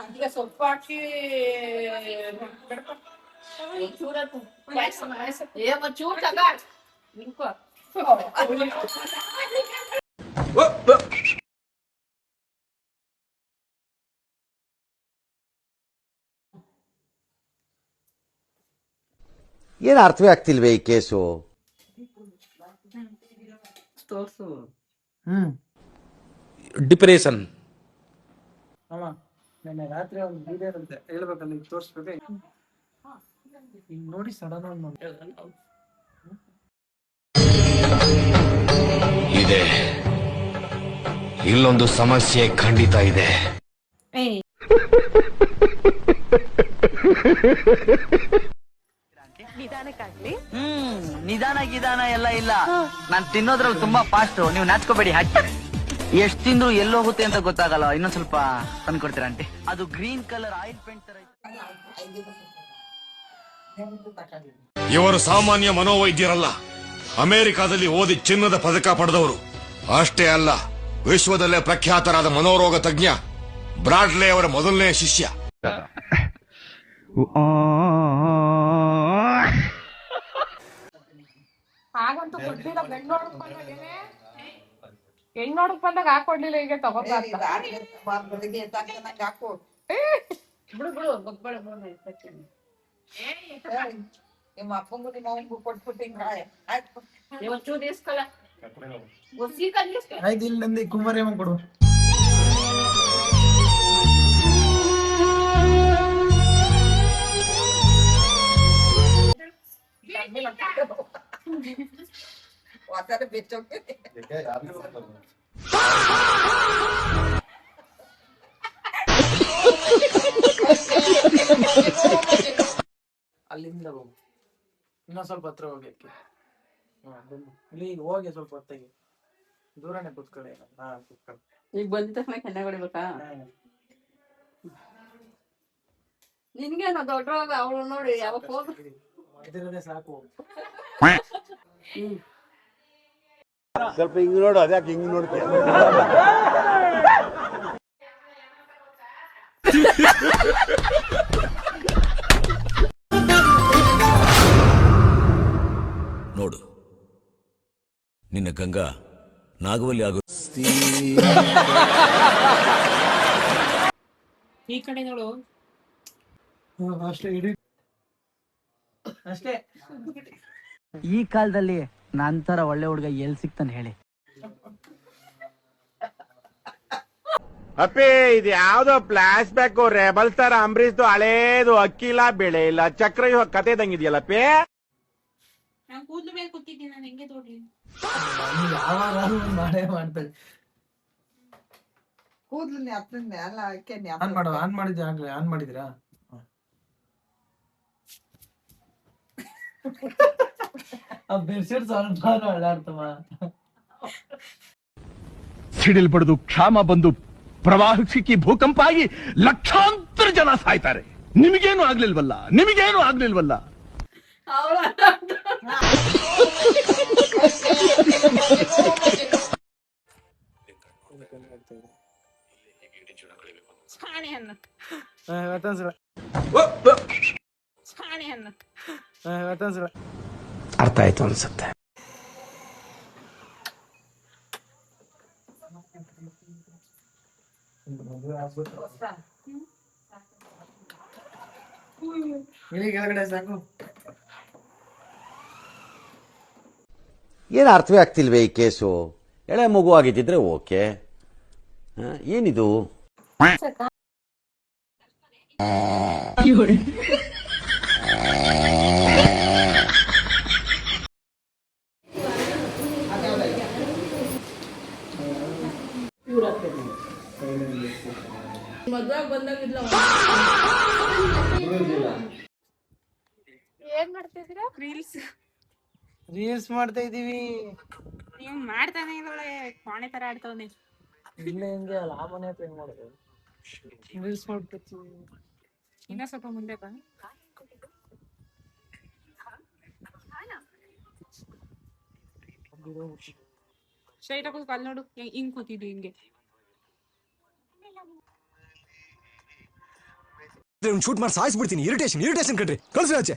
ಅದಕ್ಕೆ ಸೊಪ್ಪು ಹಾಕಿ ಚೂರ ಚೂರ್ ತಗ ನಿಂಕೋ ಏನು ಅರ್ಥವೇ ಆಗ್ತಿಲ್ವೇ ಈ ಕೇಸು? ತೋರ್ಸು. ಡಿಪ್ರೆಷನ್ ಅಮ್ಮ ನೆನ್ನೆ ರಾತ್ರಿ ಒಂದು ಬೀದೇ ಇರುತ್ತೆ ಹೇಳ್ಬೇಕಲ್ಲ ಈಗ ತೋರಿಸ್ಬೇಕು. ಈಗ ನೋಡಿ ಸಡನ್ ಇದೆ, ಇಲ್ಲೊಂದು ಸಮಸ್ಯೆ ಖಂಡಿತ ಇದೆ. ನಿಧಾನ ಗಿದಾನ ಎಲ್ಲ ಇಲ್ಲ. ನಾನ್ ತಿನ್ನೋದ್ರಲ್ಲಿ ತುಂಬಾ ಫಾಸ್ಟ್. ನೀವು ನಾಚ್ಕೋಬೇಡಿ. ಹಾಕಿ ಎಷ್ಟ್ ತಿಂದ್ರು ಎಲ್ಲೋಗುತ್ತೆ ಅಂತ ಗೊತ್ತಾಗಲ್ಲ. ಇನ್ನೊಂದ್ ಸ್ವಲ್ಪ ತಂದ್ಕೊಡ್ತೀರಾ ಆಂಟಿ? ಅದು ಗ್ರೀನ್ ಕಲರ್ ಆಯಿಲ್ ಪೇಂಟ್ ತರ. ಇವರು ಸಾಮಾನ್ಯ ಮನೋವೈದ್ಯರಲ್ಲ, ಅಮೆರಿಕಾದಲ್ಲಿ ಓದಿ ಚಿನ್ನದ ಪದಕ ಪಡೆದವರು. ಅಷ್ಟೇ ಅಲ್ಲ, ವಿಶ್ವದಲ್ಲೇ ಪ್ರಖ್ಯಾತರಾದ ಮನೋರೋಗ ತಜ್ಞ ಬ್ರಾಡ್ಲೆ ಅವರ ಮೊದಲನೇ ಶಿಷ್ಯ. ಹಾಗಂತೂ ಕೊಡ್ಲಿಲ್ಲ. ಹೆಣ್ಣೋಡಕ್ ಬಂದಾಗ ಹಾಕೊಡ್ಲಿಲ್ಲ. ಈಗ ತಗೋತಾ ಬಿಡು ಬಿಡು ಮಗ್ಬಳ ನಿಮ್ಮ ಅಪ್ಪಂಗು ನಿಮ್ಮ ಅವಂಗು ಕೊಟ್ಬಿಟ್ಟು ಒಂಚೂರು ಇಸ್ಕಲ್ಲ ಆಯ್ತು. ಇಲ್ಲಿ ನಂದಿ ಕುಮಾರೇಮ ಕೊಡು. ಅಲ್ಲಿಂದ ಹೋಗು, ಇನ್ನೊಂದ್ ಸ್ವಲ್ಪ ಹತ್ರ ಹೋಗ್ಯಕ್ಕೆ. ಇಲ್ಲಿ ಹೋಗಿ ಸ್ವಲ್ಪ ಹೊತ್ತಾಗಿ ದೂರನೇ ಕೂತ್ಕೊಳ್ಳಿ. ಕೂತ್ಕೊಳ್ಳಿ. ಈಗ ಬಂದ ತಕ್ಷಣ ಚೆನ್ನಾಗಿ ಹೊಡಿಬೇಕಾ? ನಿನ್ಗೇನು ದೊಡ್ಡವಾಗ ಅವಳು ನೋಡಿ ಯಾವಾಗ ಹೋಗ ಇದಿರೋದೇ ಸಾಕು. ಸ್ವಲ್ಪ ಹಿಂಗ್ ನೋಡು, ಅದ್ಯಾಕೆ ಹಿಂಗ್ ನೋಡ್ತೀಯ? ನೋಡು, ನಿನ್ನ ಗಂಗಾ ನಾಗವಲ್ಲಿ ಆಗು. ಈ ಕಡೆ ನೋಡು. ಅಷ್ಟೇ ಇಡೀ ಅಷ್ಟೇ. ಈ ಕಾಲದಲ್ಲಿ ನಂತರ ಒಳ್ಳೆ ಹುಡುಗ ಎಲ್ ಸಿಗ್ತಾನೆ ಹೇಳಿ? ಅಪ್ಪಿ, ಇದು ಯಾವ್ದೋ ಫ್ಲಾಶ್ ಬ್ಯಾಕ್ ರೆಬಲ್ ತರ ಅಂಬರೀಶ್ದು ಹಳೇದು. ಅಕ್ಕಿ ಇಲ್ಲ, ಬೆಳೆ ಇಲ್ಲ, ಚಕ್ರ ಕತೆ ಇದಂಗಿದೆಯಲ್ಲಪ್ಪಿ. ನಾನು ಕೂದಲು ಮೇಲೆ ಕೂತಿದ್ದೀನಿ, ನಾನು ಹೆಂಗೆ ತೋಡ್ಲಿ? ಯಾವಾಗ ಮಾಡೇ ಮಾಡ್ತಾರೆ. ಕೂದಲು ಆನ್ ಮಾಡಿದ್ದೆ ಆಗ್ಲೇ. ಆನ್ ಮಾಡಿದಿರಾ? ಬೆಡ್ಶೀಟ್ ಸ್ವಲ್ಪ ಅಳ್ಳಾಡ್ತಮ್ಮ. ಸಿಡಿಲ್ ಬಡಿದು ಕ್ಷಾಮ ಬಂದು ಪ್ರವಾಹ ಸಿಕ್ಕಿ ಭೂಕಂಪ ಆಗಿ ಲಕ್ಷಾಂತರ ಜನ ಸಾಯ್ತಾರೆ. ನಿಮಗೇನು ಆಗ್ಲಿಲ್ವಲ್ಲ, ನಿಮಗೇನು ಆಗ್ಲಿಲ್ವಲ್ಲ. ಅರ್ಥ ಆಯ್ತು ಅನ್ಸುತ್ತೆ. ಇಲ್ಲಿ ಕೆಳಗಡೆ ಸಾಕು. ಏನು ಅರ್ಥವೇ ಆಗ್ತಿಲ್ವೇ ಈ ಕೇಸು? ಎಳೆ ಮಗು ಆಗಿದ್ದಿದ್ರೆ ಓಕೆ. ಏನಿದು? ಏನ್ ಮಾಡ್ತಿದ್ದೀರಾ? ರೀಲ್ಸ್ ಮಾಡ್ತಾ ಇದೀವಿ. ನೀವ್ ಮಾಡ್ತಾನೆ ಇದ್ದಾಳೆ, ಕೋಣೆ ತರ ಆಡ್ತವನೆ. ಇಲ್ಲೇ ಹಿಂಗೆ ಅಲ್ಲ, ಆ ಮನೆ ಹತ್ರ ಹೆಂಗ್ ಮಾಡೋದು? ರೀಲ್ಸ್ ಮಾಡ್ಕೊತೀವಿ. ಇನ್ನ ಸ್ವಲ್ಪ ಮುಂದೆ ಬಾ. ಸ್ಟ್ರೈಟ್ ಆಗಿ ಅಲ್ಲಿ ನೋಡು, ಹಿಂಗ್ ಕೂತಿದ್ದು ಹಿಂಗೆ. ಶೂಟ್ ಮಾಡಿ ಸಾಯಿಸ್ಬಿಡ್ತೀನಿ. ಇರಿಟೇಷನ್ ಕಣ್ರಿ. ಕಳ್ಸಿ ಆಚೆ.